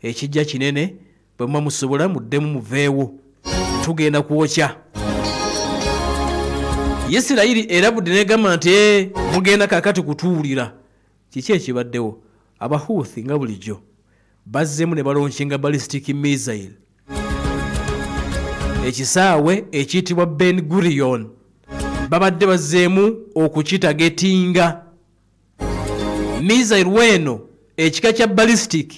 ekijja kinene bwe musobola muddemu muveewo tugenda kwokya. Isirayiri erabudde negamba nti mugenda kakati kutuulira. Kiki ekibaddewo? Abahuthi nga bulijjo bazzeemu ne balonkinga ballistic missile ekisaawe ekiyitibwa Ben Gurion babadde bazzeemu okukitagetinga. Missile weno ekika kya ballistic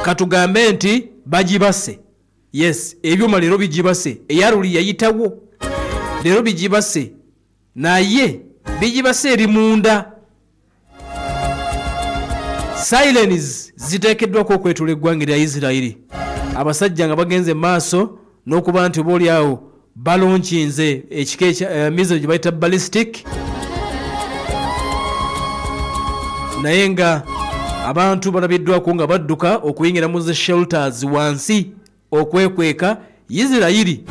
katugambe nti bagibase. Yes, ebyuma leero bigibase. Eyaluli yayitawo leero bigibase naye bigibase eri munda. Silence ziteekeddwako okwetula eggwanga lya Isirayiri. Abasajja nga bagenze maaso n'okuba nti oba oliawo balonkinze ekika ekya missile gye bayita ballistic, naye nga abantu balabiddwako nga badduka okuyingira mu shelters wansi okwekweka. Isirayiri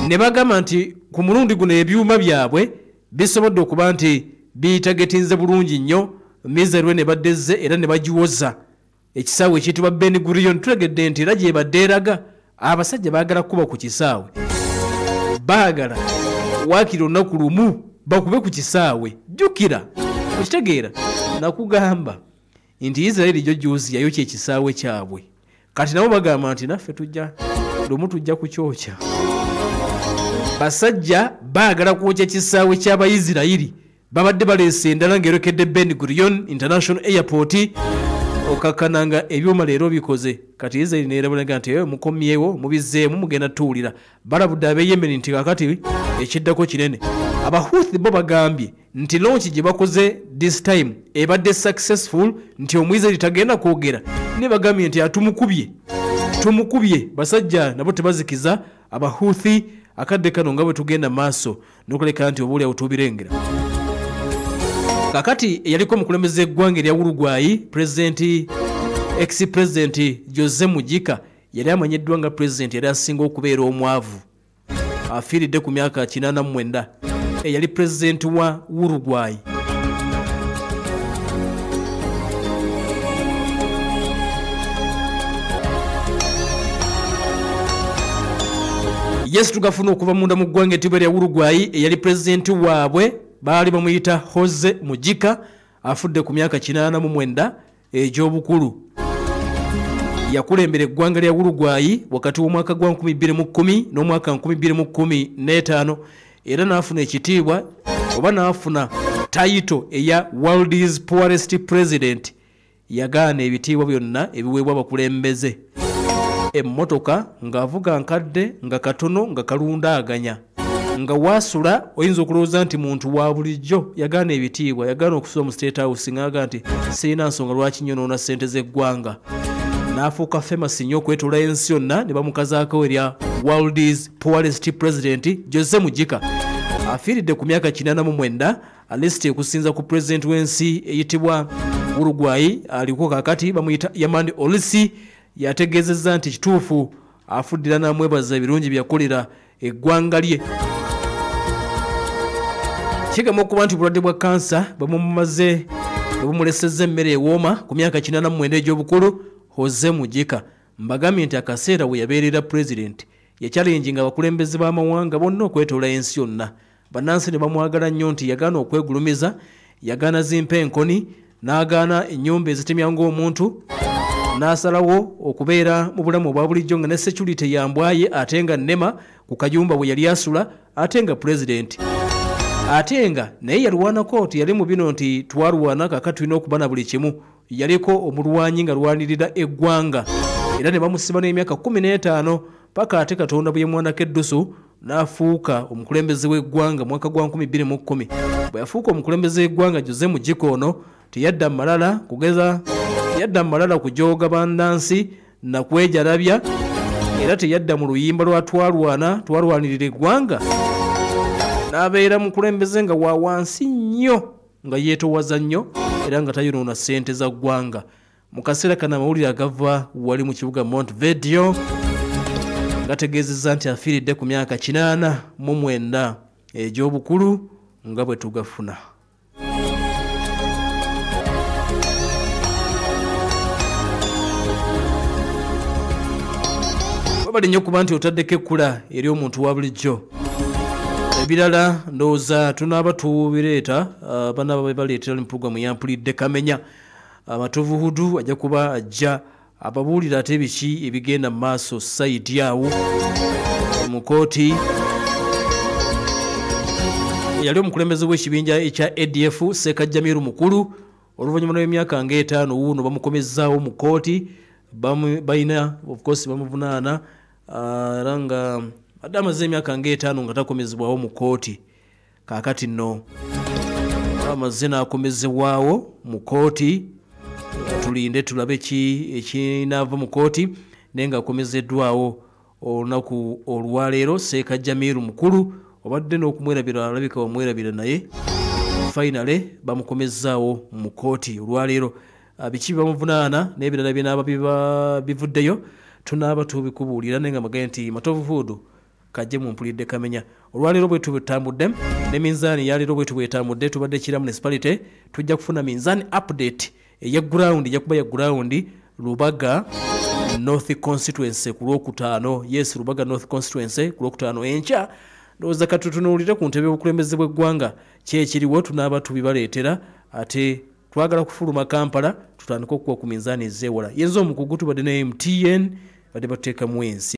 ne bagamba nti ku mulundi guno ebyuma byabwe bisobodde okuba nti biyitagetinze bulungi nnyo. Missile ne baddeze era ne bagiwoza ekisaawe ekiyitibwa Ben Gurion. Tulegedde nti era gye badde eraga abasajja baagala kuba ku kisaawe, baagala waakiri olunaku lumu bakube ku kisaawe. Jjukira okitegeera nakugamba nti Isirayiri gyo juuzi yayokya ekisaawe kyabwe, kati nabo bagamba nti naffe lumu tujja kukyokya. Basajja baagala kwokya kisaawe ky'Abayisirayiri babadde baleese endala ng'erekedde Ben Gurion International Airport okakananga ebyuma leero bikoze. Kati Isirayiri neerabulaga nti mukomyewo mubizzeemu mugenda tuulira. Balabudde ab'e Yemen nti kakati ekiddako kinene. Abahuthi bo bagambye nti launch gye bakoze this time ebadde successful, nti Omuyisirayiri tagenda kwogera. Ne bagambye nti tumukubye. Basajja nabo tebazikiza Abahuthi akadde kano nga bwe tugenda maaso n'okuleka nti obuulyawo tubirengera. Kakati yaliko omukulembeze eggwanga erya Uruguay ex-president Jose Mujica yali amanyiddwa nga president yali asinga okubeera omwavu, afiiridde ku myaka 89. Yali president wa Uruguay. Yes, tugafuna okuva munda mu ggwanga ettiibwa lya Uruguay. Yali president waabwe baali bamuyita Jose Mujica, afudde ku myaka 89 egy'obukulu. Yakulembera eggwanga lya Uruguay wakati w'omwaka gwa 2010 n'omwaka 2015 era n'afuna ekitiibwa oba n'afuna title eya World's Poorest President. Yagaana ebitiibwa byonna ebiweebwa abakulembeze. Emmotoka ng'avuga nkadde nga katono nga kalundaaganya nga wasula oyinza okulowooza nti muntu wa bulijjo. Yagaana ebitiibwa, yagaana okusula mu State House ng'aga nti sirina nsonga lwaki nyonoona ssente z'eggwanga. N'afuuka famous nnyo okwetoola ensi yonna ne bamukazaako erya World's Poorest President Jose Mujica. Afiiridde ku myaka 89. Alisiti ekusinza ku president w'ensi eyitibwa Uruguay aliko kakati bamuyita Yamani Olisi yategeezezza nti kituufu afuddira n'amwebaza ebirungi byakolera eggwanga lye. Kigamba okuba nti obulwadde bwa kansa bumulesezza emmere ewooma ku myaka 89 egy'obukulu. Jose Mujica mbagambye nti akaseera we yabeerera president yakyalenjinga abakulembeze b'amawanga bonna okwetoola ensi yonna. Bannansi ne bamwagala nnyo nti yagaana okwegulumiza, yagaana zimpenkoni, n'agaana ennyumba ezitemya ng'omuntu, n'asalawo okubeera mu bulamu obwa bulijjo nga ne security yambwaye ate nga nnema ku kayumba bwe yali asula ate nga president. Ate nga naye yalwanako nti yali mu bino nti twalwana kakati tulina okuba na buli kimu. Yaliko omulwanyi nga lwanirira eggwanga era ne bamusiba n'emyaka 15 paka ate Katonda bwe yamwanako eddusu n'afuuka omukulembeze w'eggwanga mwaka gwa 2010. Bwe yafuuka omukulembeze w'eggwanga Jose Mujica ono teyadda malala kujooga bannansi na kwejalabya era teyadda mu luyimba lwa twalwanirira eggwanga. N'abeera mukulembeze nga wa wansi nnyo nga yeetowaza nnyo era nga tayonoona ssente za ggwanga. Mu kaseera kana amawulire agava wali mu kibuga Montevideo gategeezezza nti afiiridde ku myaka 89 egy'obukulu nga bwe tugafuna. wabali nnyo kuba nti otaddeko ekkula eri omuntu wa bulijjo. Ebirala ndowooza tunaaba tubireeta bana babe baleetera mu pulogulaamu yampulidde kamenya. Matovuhudu ajja kuba ajja ababuulira ate biki ebigenda mu maaso sayidi awo mu kooti. Yali omukulembeze w'ekibinja ekya ADF Ssekajjamiru Mukulu oluvannyuma lw'emyaka nga 5 wuuno bamukomezzaawo mu kooti. Balina of course bamuvunaana era nga adde amaze emyaka nga 5 nga takomezebwawo mu kooti. Kaakati nno amaze n'akomezebwawo mu kooti. Tulinde tulabe ki ekinaava mu kooti naye nga akomezeddwawo olunaku olwaleero. Ssekajjamiru Mukulu obadde n'okumwerabira alabika bamwerabira naye finally bamukomezzaawo mu kooti olwaleero. Biki bamuvunaana n'ebirala binaaba bivuddeyo tunaaba tubikubuulira naye nga maganye nti Matovuhudu kajje mumpulidde kamenya. Olwaleero bwe tubitambudde ne minzaani yaleero bwe tubwetambudde tubadde Kiramu municipality tujja kufuna minzaani update eya ground yakuba ya ground Lubaga North Constituency ku Lwokutaano. Yes, Lubaga North Constituency ku Lwokutaano enkya. Ndowooza katutunuulire ku ntebe y'obukulembeze bw'eggwanga kyekiriwo tunaaba tubibaleetera ate twagala kufuluma Kampala tutandika okuba ku minzaani ezeewala. Yenza omukugu tubadde ne MTN badde bateekamu ensi.